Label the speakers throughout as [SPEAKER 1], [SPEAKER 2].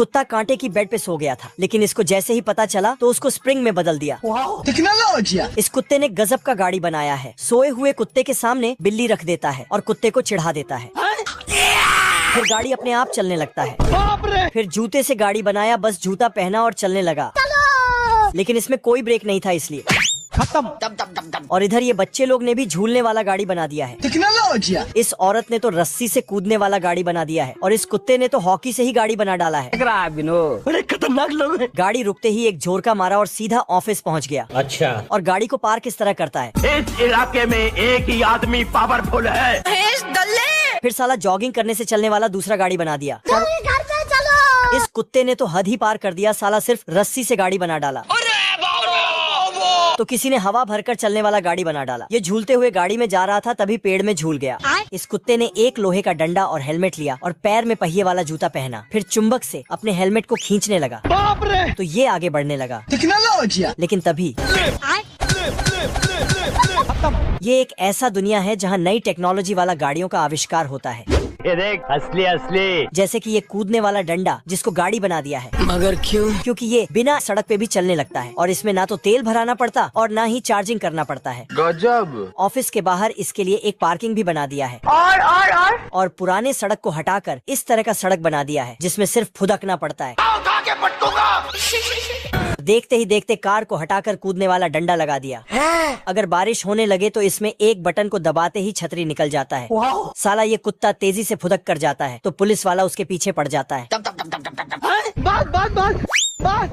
[SPEAKER 1] कुत्ता कांटे की बेड पे सो गया था, लेकिन इसको जैसे ही पता चला तो उसको स्प्रिंग में बदल दिया।
[SPEAKER 2] टेक्नोलॉजी।
[SPEAKER 1] इस कुत्ते ने गजब का गाड़ी बनाया है। सोए हुए कुत्ते के सामने बिल्ली रख देता है और कुत्ते को चिढ़ा देता है। फिर गाड़ी अपने आप चलने लगता है। फिर जूते से गाड़ी बनाया, बस जूता पहना और चलने लगा। लेकिन इसमें कोई ब्रेक नहीं था, इसलिए
[SPEAKER 2] खत्म।
[SPEAKER 1] और इधर ये बच्चे लोग ने भी झूलने वाला गाड़ी बना दिया है।
[SPEAKER 2] टेक्नोलॉजी।
[SPEAKER 1] इस औरत ने तो रस्सी से कूदने वाला गाड़ी बना दिया है और इस कुत्ते ने तो हॉकी से ही गाड़ी बना डाला है।
[SPEAKER 2] बड़े खतरनाक लोग हैं।
[SPEAKER 1] गाड़ी रुकते ही एक झोरका मारा और सीधा ऑफिस पहुंच गया।
[SPEAKER 3] अच्छा।
[SPEAKER 1] और गाड़ी को पार्क किस तरह करता है?
[SPEAKER 3] इस इलाके में एक ही आदमी पावरफुल है।
[SPEAKER 1] फिर साला जॉगिंग करने से चलने वाला दूसरा गाड़ी बना दिया।
[SPEAKER 4] घर पे चलो।
[SPEAKER 1] इस कुत्ते ने तो हद ही पार कर दिया, साला सिर्फ रस्सी से गाड़ी बना डाला। तो किसी ने हवा भरकर चलने वाला गाड़ी बना डाला। ये झूलते हुए गाड़ी में जा रहा था, तभी पेड़ में झूल गया। इस कुत्ते ने एक लोहे का डंडा और हेलमेट लिया और पैर में पहिए वाला जूता पहना। फिर चुंबक से अपने हेलमेट को खींचने लगा।
[SPEAKER 2] बाप रे।
[SPEAKER 1] तो ये आगे बढ़ने लगा।
[SPEAKER 2] टेक्नोलॉजी।
[SPEAKER 1] लेकिन तभी ये एक ऐसा दुनिया है जहाँ नई टेक्नोलॉजी वाला गाड़ियों का आविष्कार होता है।
[SPEAKER 3] ये देख, असली असली।
[SPEAKER 1] जैसे कि ये कूदने वाला डंडा जिसको गाड़ी बना दिया है।
[SPEAKER 2] मगर क्यों?
[SPEAKER 1] क्योंकि ये बिना सड़क पे भी चलने लगता है और इसमें ना तो तेल भराना पड़ता और ना ही चार्जिंग करना पड़ता है।
[SPEAKER 2] गजब।
[SPEAKER 1] ऑफिस के बाहर इसके लिए एक पार्किंग भी बना दिया है और पुराने सड़क को हटाकर इस तरह का सड़क बना दिया है जिसमें सिर्फ फुदकना पड़ता है। देखते ही देखते कार को हटाकर कूदने वाला डंडा लगा दिया। अगर बारिश होने लगे तो इसमें एक बटन को दबाते ही छतरी निकल जाता है। साला ये कुत्ता तेजी से फुदक कर जाता है तो पुलिस वाला उसके पीछे पड़ जाता है।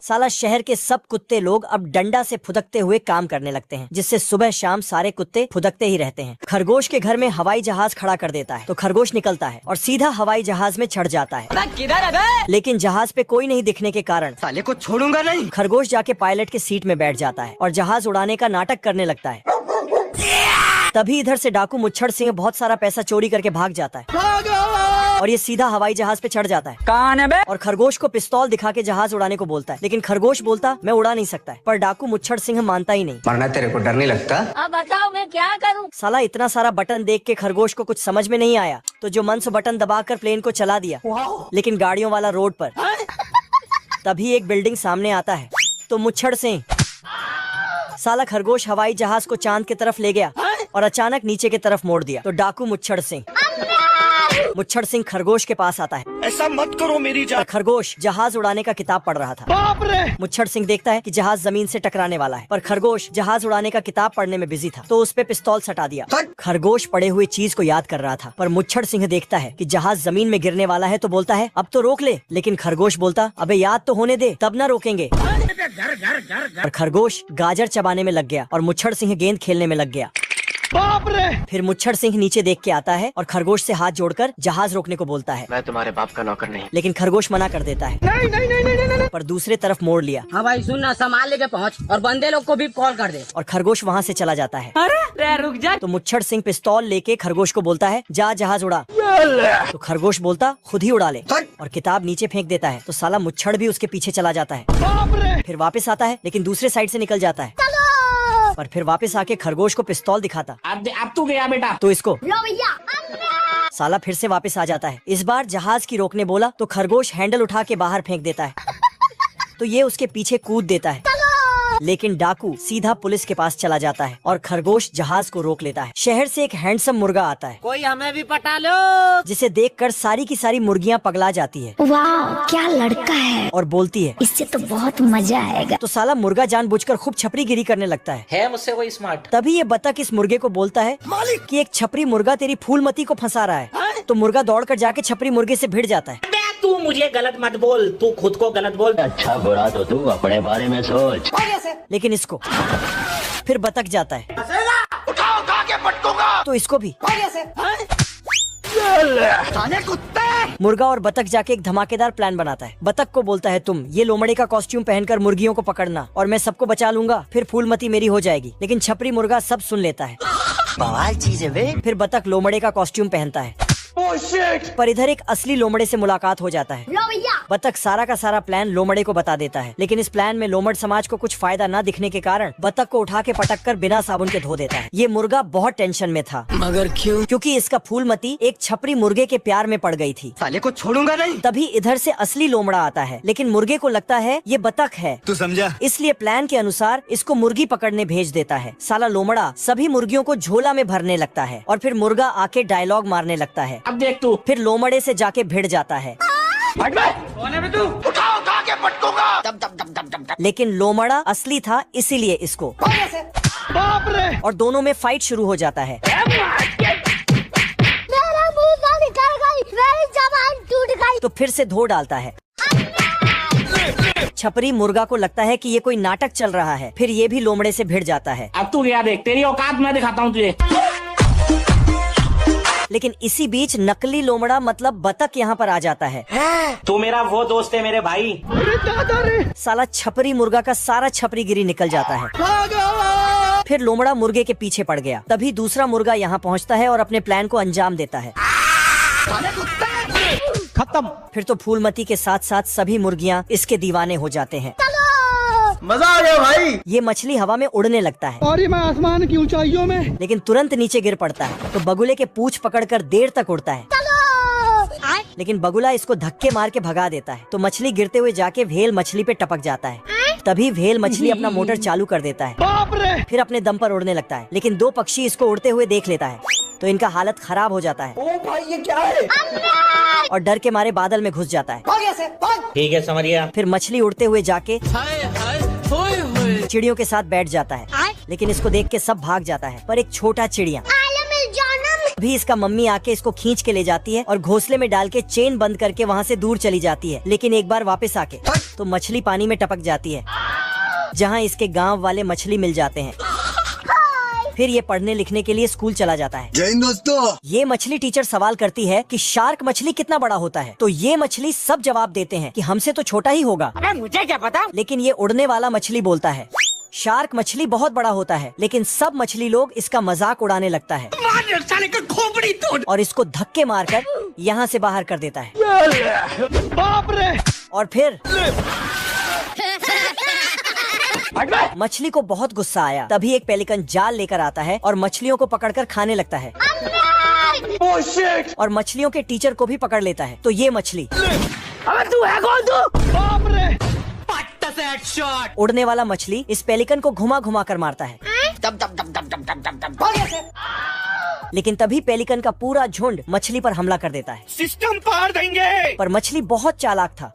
[SPEAKER 1] साला शहर के सब कुत्ते लोग अब डंडा से फुदकते हुए काम करने लगते हैं, जिससे सुबह शाम सारे कुत्ते फुदकते ही रहते हैं। खरगोश के घर में हवाई जहाज खड़ा कर देता है तो खरगोश निकलता है और सीधा हवाई जहाज में चढ़ जाता है। लेकिन जहाज पे कोई नहीं दिखने के कारण
[SPEAKER 2] साले को छोड़ूंगा नहीं।
[SPEAKER 1] खरगोश जाके पायलट के सीट में बैठ जाता है और जहाज उड़ाने का नाटक करने लगता है। तभी इधर से डाकू मुच्छड़ सिंह बहुत सारा पैसा चोरी करके भाग जाता है और ये सीधा हवाई जहाज पे चढ़ जाता है।
[SPEAKER 2] कौन है बे?
[SPEAKER 1] और खरगोश को पिस्तौल दिखा के जहाज उड़ाने को बोलता है, लेकिन खरगोश बोलता मैं उड़ा नहीं सकता है। पर डाकू मुच्छड़ सिंह मानता ही नहीं।
[SPEAKER 5] वरना तेरे को डर नहीं लगता?
[SPEAKER 4] अब बताओ मैं क्या करूं?
[SPEAKER 1] साला इतना सारा बटन देख के खरगोश को कुछ समझ में नहीं आया, तो जो मन से बटन दबाकर प्लेन को चला दिया, लेकिन गाड़ियों वाला रोड पर। तभी एक बिल्डिंग सामने आता है तो मुच्छड़ सिंह साला खरगोश हवाई जहाज को चांद की तरफ ले गया और अचानक नीचे की तरफ मोड़ दिया। तो डाकू मुच्छड़ सिंह खरगोश के पास आता है।
[SPEAKER 2] ऐसा मत करो मेरी जान।
[SPEAKER 1] खरगोश जहाज उड़ाने का किताब पढ़ रहा था।
[SPEAKER 2] बाप रे।
[SPEAKER 1] मुच्छड़ सिंह देखता है कि जहाज जमीन से टकराने वाला है, पर खरगोश जहाज उड़ाने का किताब पढ़ने में बिजी था तो उस पे पिस्तौल सटा दिया। खरगोश पड़े हुए चीज को याद कर रहा था, पर मुच्छड़ सिंह देखता है कि जहाज जमीन में गिरने वाला है तो बोलता है अब तो रोक ले, लेकिन खरगोश बोलता अबे याद तो होने दे तब ना रोकेंगे। और खरगोश गाजर चबाने में लग गया और मुच्छड़ सिंह गेंद खेलने में लग गया।
[SPEAKER 2] बाप रे।
[SPEAKER 1] फिर मुच्छड़ सिंह नीचे देख के आता है और खरगोश से हाथ जोड़कर जहाज रोकने को बोलता है।
[SPEAKER 3] मैं तुम्हारे बाप का नौकर नहीं।
[SPEAKER 1] लेकिन खरगोश मना कर देता है।
[SPEAKER 2] नहीं।
[SPEAKER 1] पर दूसरे तरफ मोड़ लिया।
[SPEAKER 6] हाँ भाई सुन ना, सामान लेके पहुँच और बंदे लोग को भी कॉल कर दे।
[SPEAKER 1] और खरगोश वहाँ से चला जाता है।
[SPEAKER 6] अरे रुक जा।
[SPEAKER 1] तो मुच्छड़ सिंह पिस्तौल लेके खरगोश को बोलता है जा जहाज उड़ा। तो खरगोश बोलता खुद ही उड़ा ले और किताब नीचे फेंक देता है। तो साला मुच्छड़ भी उसके पीछे चला जाता है।
[SPEAKER 2] बाप रे।
[SPEAKER 1] फिर वापस आता है लेकिन दूसरे साइड से निकल जाता है। पर फिर वापस आके खरगोश को पिस्तौल दिखाता।
[SPEAKER 6] अब तू गया बेटा।
[SPEAKER 1] तो इसको
[SPEAKER 4] लो भैया।
[SPEAKER 1] साला फिर से वापस आ जाता है। इस बार जहाज की रोकने बोला तो खरगोश हैंडल उठा के बाहर फेंक देता है। तो ये उसके पीछे कूद देता है, लेकिन डाकू सीधा पुलिस के पास चला जाता है और खरगोश जहाज को रोक लेता है। शहर से एक हैंडसम मुर्गा आता है,
[SPEAKER 6] कोई हमें भी पटा लो।
[SPEAKER 1] जिसे देखकर सारी की सारी मुर्गियां पगला जाती है
[SPEAKER 4] वाह क्या लड़का है,
[SPEAKER 1] और बोलती है
[SPEAKER 4] इससे तो बहुत मजा आएगा।
[SPEAKER 1] तो साला मुर्गा जानबूझकर खूब छपरी गिरी करने लगता है
[SPEAKER 6] मुझसे कोई स्मार्ट।
[SPEAKER 1] तभी ये बतख इस मुर्गे को बोलता है मालिक कि एक छपरी मुर्गा तेरी फूलमती को फंसा रहा है। तो मुर्गा दौड़कर जाके छपरी मुर्गे से भिड़ जाता है।
[SPEAKER 6] तू मुझे गलत मत बोल, तू खुद को गलत बोल।
[SPEAKER 3] अच्छा बुरा तो तू अपने बारे में सोच।
[SPEAKER 1] लेकिन इसको फिर बतख जाता है।
[SPEAKER 2] उठा के पटकूंगा।
[SPEAKER 1] तो इसको भी।
[SPEAKER 2] कुत्ते।
[SPEAKER 1] मुर्गा और बतख जाके एक धमाकेदार प्लान बनाता है। बतख को बोलता है तुम ये लोमड़े का कॉस्ट्यूम पहनकर मुर्गियों को पकड़ना और मैं सबको बचा लूंगा, फिर फूलमती मेरी हो जाएगी। लेकिन छपरी मुर्गा सब सुन लेता है।
[SPEAKER 2] बवाल चीज है बे।
[SPEAKER 1] फिर बतख लोमड़े का कॉस्ट्यूम पहनता है, पर इधर एक असली लोमड़े से मुलाकात हो जाता है।
[SPEAKER 4] लो भैया।
[SPEAKER 1] बतख सारा का सारा प्लान लोमड़े को बता देता है, लेकिन इस प्लान में लोमड़ समाज को कुछ फायदा न दिखने के कारण बतख को उठा के पटक कर बिना साबुन के धो देता है। ये मुर्गा बहुत टेंशन में था,
[SPEAKER 2] मगर क्यों?
[SPEAKER 1] क्योंकि इसका फूलमती एक छपरी मुर्गे के प्यार में पड़ गई थी।
[SPEAKER 2] साले को छोड़ूंगा नहीं।
[SPEAKER 1] तभी इधर से असली लोमड़ा आता है, लेकिन मुर्गे को लगता है ये बतख है,
[SPEAKER 2] तू समझा?
[SPEAKER 1] इसलिए प्लान के अनुसार इसको मुर्गी पकड़ने भेज देता है। साला लोमड़ा सभी मुर्गियों को झोला में भरने लगता है और फिर मुर्गा आके डायलॉग मारने लगता है।
[SPEAKER 6] अब देख तू।
[SPEAKER 1] फिर लोमड़े से जाके भिड़ जाता है,
[SPEAKER 6] कौन है बे तू?
[SPEAKER 2] उठा उठा के पटकूंगा।
[SPEAKER 1] लेकिन लोमड़ा असली था, इसीलिए इसको।
[SPEAKER 2] बाप रे।
[SPEAKER 1] और दोनों में फाइट शुरू हो जाता है।
[SPEAKER 4] मेरा मुंह से निकल गई, मेरी जबान टूट गई।
[SPEAKER 1] तो फिर से धो डालता है। छपरी मुर्गा को लगता है कि ये कोई नाटक चल रहा है, फिर ये भी लोमड़े से भिड़ जाता है।
[SPEAKER 6] अब तू गया देख, तेरी औकात मैं दिखाता हूँ तुझे।
[SPEAKER 1] लेकिन इसी बीच नकली लोमड़ा मतलब बतख यहाँ पर आ जाता है।
[SPEAKER 6] तू मेरा वो दोस्त है मेरे भाई।
[SPEAKER 2] अरे दादा रे।
[SPEAKER 1] साला छपरी मुर्गा का सारा छपरीगिरी निकल जाता है। फिर लोमड़ा मुर्गे के पीछे पड़ गया। तभी दूसरा मुर्गा यहाँ पहुँचता है और अपने प्लान को अंजाम देता है।
[SPEAKER 2] खत्म।
[SPEAKER 1] फिर तो फूलमती के साथ साथ सभी मुर्गियाँ इसके दीवाने हो जाते हैं।
[SPEAKER 2] मजा आ गया भाई।
[SPEAKER 1] ये मछली हवा में उड़ने लगता है
[SPEAKER 2] और मैं आसमान की ऊंचाइयों में।
[SPEAKER 1] लेकिन तुरंत नीचे गिर पड़ता है। तो बगुले के पूंछ पकड़कर देर तक उड़ता है, लेकिन बगुला इसको धक्के मार के भगा देता है। तो मछली गिरते हुए जाके व्हेल मछली पे टपक जाता है। तभी व्हेल मछली अपना मोटर चालू कर देता है।
[SPEAKER 2] बाप रे।
[SPEAKER 1] फिर अपने दम पर उड़ने लगता है, लेकिन दो पक्षी इसको उड़ते हुए देख लेता है तो इनका हालत खराब हो जाता है
[SPEAKER 2] ओ भाई ये क्या है?
[SPEAKER 1] और डर के मारे बादल में घुस जाता है।
[SPEAKER 6] ठीक है समझिया।
[SPEAKER 1] फिर मछली उड़ते हुए जाके चिड़ियों के साथ बैठ जाता है, लेकिन इसको देख के सब भाग जाता है। पर एक छोटा चिड़िया भी इसका मम्मी आके इसको खींच के ले जाती है और घोंसले में डाल के चेन बंद करके वहाँ से दूर चली जाती है। लेकिन एक बार वापस आके तो मछली पानी में टपक जाती है, जहाँ इसके गांव वाले मछली मिल जाते हैं। फिर ये पढ़ने लिखने के लिए स्कूल चला जाता है।
[SPEAKER 2] जय हिंद दोस्तों।
[SPEAKER 1] ये मछली टीचर सवाल करती है कि शार्क मछली कितना बड़ा होता है, तो ये मछली सब जवाब देते हैं कि हमसे तो छोटा ही होगा।
[SPEAKER 6] अरे मुझे क्या पता।
[SPEAKER 1] लेकिन ये उड़ने वाला मछली बोलता है शार्क मछली बहुत बड़ा होता है, लेकिन सब मछली लोग इसका मजाक उड़ाने लगता है और इसको धक्के मारकर यहाँ से बाहर कर देता है।
[SPEAKER 2] बाप रे।
[SPEAKER 1] और फिर मछली को बहुत गुस्सा आया। तभी एक पेलिकन जाल लेकर आता है और मछलियों को पकड़कर खाने लगता है
[SPEAKER 2] ओह शिट।
[SPEAKER 1] और मछलियों के टीचर को भी पकड़ लेता है। तो ये मछली
[SPEAKER 6] अबे तू है कौन तू?
[SPEAKER 2] बाप रे।
[SPEAKER 1] उड़ने वाला मछली इस पेलिकन को घुमा घुमा कर मारता है। लेकिन तभी पेलिकन का पूरा झुंड मछली पर हमला कर देता है।
[SPEAKER 2] सिस्टम पार देंगे।
[SPEAKER 1] पर मछली बहुत चालाक था।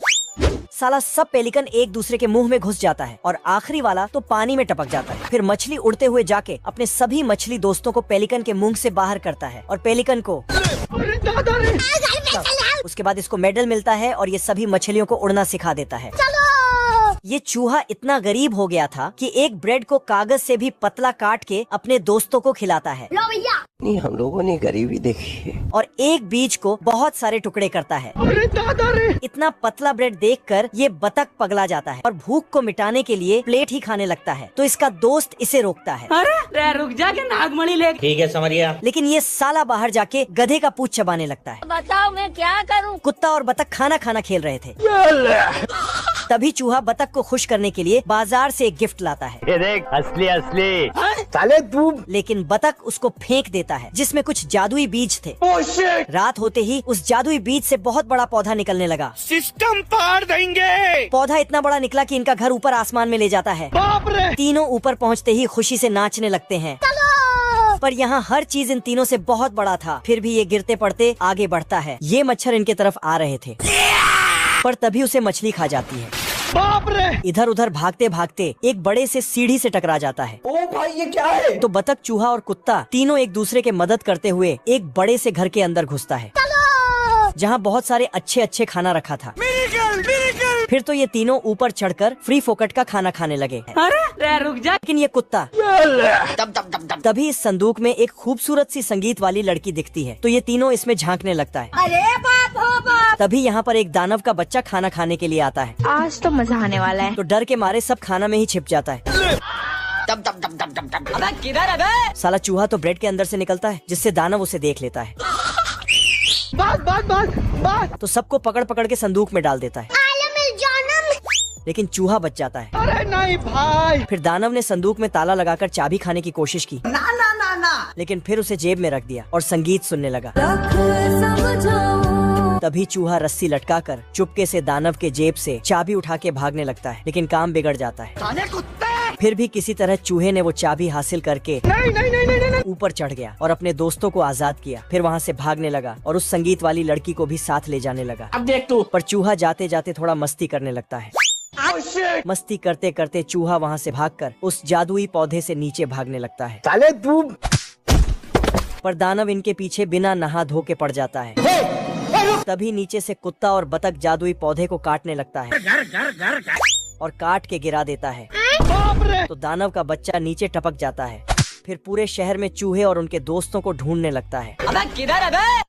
[SPEAKER 1] साला सब पेलिकन एक दूसरे के मुंह में घुस जाता है और आखिरी वाला तो पानी में टपक जाता है। फिर मछली उड़ते हुए जाके अपने सभी मछली दोस्तों को पेलिकन के मुंह से बाहर करता है और पेलिकन को
[SPEAKER 2] अरे दादा रे।
[SPEAKER 1] उसके बाद इसको मेडल मिलता है और ये सभी मछलियों को उड़ना सिखा देता है। ये चूहा इतना गरीब हो गया था कि एक ब्रेड को कागज से भी पतला काट के अपने दोस्तों को खिलाता है।
[SPEAKER 5] नहीं, हम लोगों ने गरीबी देखी है।
[SPEAKER 1] और एक बीज को बहुत सारे टुकड़े करता है।
[SPEAKER 2] अरे दादा रे।
[SPEAKER 1] इतना पतला ब्रेड देखकर ये बतख पगला जाता है और भूख को मिटाने के लिए प्लेट ही खाने लगता है। तो इसका दोस्त इसे रोकता है।
[SPEAKER 6] अरे रुक जा के नागमणि ले। ठीक है समझिया।
[SPEAKER 1] लेकिन ये साला बाहर जाके गधे का पूंछ चबाने लगता है।
[SPEAKER 4] बताओ मैं क्या करूं?
[SPEAKER 1] कुत्ता और बतख खाना खाना खेल रहे थे। तभी चूहा बतख को खुश करने के लिए बाजार से एक गिफ्ट लाता है।
[SPEAKER 3] ये देख असली असली।
[SPEAKER 2] साले तू।
[SPEAKER 1] लेकिन बतख उसको फेंक देता है, जिसमें कुछ जादुई बीज थे।
[SPEAKER 2] Oh shit.
[SPEAKER 1] रात होते ही उस जादुई बीज से बहुत बड़ा पौधा निकलने लगा।
[SPEAKER 2] सिस्टम पार देंगे।
[SPEAKER 1] पौधा इतना बड़ा निकला कि इनका घर ऊपर आसमान में ले जाता है।
[SPEAKER 2] बाप रे।
[SPEAKER 1] तीनों ऊपर पहुंचते ही खुशी से नाचने लगते हैं। पर यहाँ हर चीज इन तीनों से बहुत बड़ा था। फिर भी ये गिरते पड़ते आगे बढ़ता है। ये मच्छर इनके तरफ आ रहे थे, पर तभी उसे मछली खा जाती है।
[SPEAKER 2] बाप रे।
[SPEAKER 1] इधर उधर भागते भागते एक बड़े से सीढ़ी से टकरा जाता है।
[SPEAKER 2] ओ भाई ये क्या है?
[SPEAKER 1] तो बतख, चूहा और कुत्ता तीनों एक दूसरे के मदद करते हुए एक बड़े से घर के अंदर घुसता है, जहाँ बहुत सारे अच्छे अच्छे खाना रखा था। फिर तो ये तीनों ऊपर चढ़कर फ्री फोकट का खाना खाने लगे।
[SPEAKER 6] अरे रुक जा।
[SPEAKER 1] लेकिन ये कुत्ता तभी इस संदूक में एक खूबसूरत सी संगीत वाली लड़की दिखती है। तो ये तीनों इसमें झांकने लगता है।
[SPEAKER 4] अरे बाप हो बाप।
[SPEAKER 1] तभी यहाँ पर एक दानव का बच्चा खाना खाने के लिए आता है।
[SPEAKER 7] आज तो मजा आने वाला है।
[SPEAKER 1] तो डर के मारे सब खाना में ही छिप जाता है।
[SPEAKER 6] अबे किधर है बे?
[SPEAKER 1] साला चूहा तो ब्रेड के अंदर से निकलता है, जिससे दानव उसे देख लेता है।
[SPEAKER 2] बात।
[SPEAKER 1] तो सबको पकड़ पकड़ के संदूक में डाल देता है। लेकिन चूहा बच जाता है।
[SPEAKER 2] अरे नहीं भाई।
[SPEAKER 1] फिर दानव ने संदूक में ताला लगाकर चाबी खाने की कोशिश की,
[SPEAKER 2] ना ना ना ना।
[SPEAKER 1] लेकिन फिर उसे जेब में रख दिया और संगीत सुनने लगा। तभी चूहा रस्सी लटकाकर चुपके से दानव के जेब से चाबी उठा के भागने लगता है, लेकिन काम बिगड़ जाता है।
[SPEAKER 2] साले कुत्ते।
[SPEAKER 1] फिर भी किसी तरह चूहे ने वो चाबी हासिल करके
[SPEAKER 2] नहीं नहीं नहीं नहीं नहीं।
[SPEAKER 1] ऊपर चढ़ गया और अपने दोस्तों को आजाद किया। फिर वहाँ से भागने लगा और उस संगीत वाली लड़की को भी साथ ले जाने लगा।
[SPEAKER 3] अब देख तू।
[SPEAKER 1] पर चूहा जाते जाते थोड़ा मस्ती करने लगता है। मस्ती करते करते चूहा वहाँ से भागकर उस जादुई पौधे से नीचे भागने लगता है।
[SPEAKER 2] साले तू।
[SPEAKER 1] पर दानव इनके पीछे बिना नहा धो के पड़ जाता है। तभी नीचे से कुत्ता और बतख जादुई पौधे को काटने लगता है और काट के गिरा देता है। तो दानव का बच्चा नीचे टपक जाता है। फिर पूरे शहर में चूहे और उनके दोस्तों को ढूंढने लगता है।
[SPEAKER 6] अबे किधर है बे?